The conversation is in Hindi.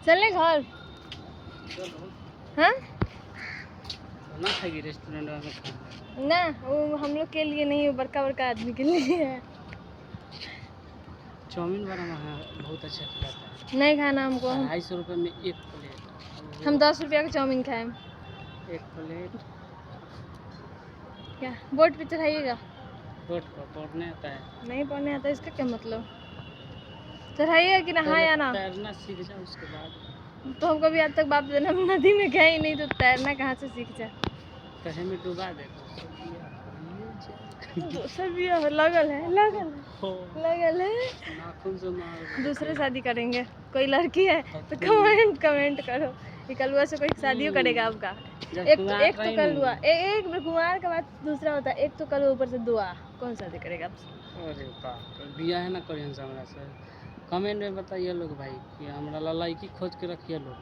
चलने घर। हाँ ना खाएगी रेस्टोरेंट में खाना ना, वो हम लोग के लिए नहीं, वो बड़का बड़का आदमी के लिए है। चाउमीन बड़ा महंगा बहुत अच्छा खिलाता है। नहीं खाना हमको। 250 रुपये में एक प्लेट। हम 10 रुपया का चाउमीन खाएं। एक प्लेट क्या बोर्ड पे चढ़ाइएगा? बोट पर पढ़ने आता है। नहीं पढ़ने आता, इसका क्या मतलब? चढ़ाइएगा कि ना? हाँ या ना? तैरना सीख जाओ उसके बाद। तो हम कभी आज तक बाप जन्म नदी में गए ही नहीं, तो तैरना कहाँ से सीख जाए? कहे में डुबा दे दूसरा भी लगल है, लगल है। नाखून से मार। दूसरे शादी करेंगे। कोई लड़की है तो कमेंट करो कि कलुआ से कोई शादियों करेगा आपका। एक तो कलुआ, एक कुमार का बात दूसरा होता है, एक तो कलुआ ऊपर से दुआ, कौन शादी करेगा आपसे? अरे बाप रे, बिया है ना करियन से हमरा से। कमेंट में बताइए लोग भाई कि हमरा लड़की खोज के रखिए लोग।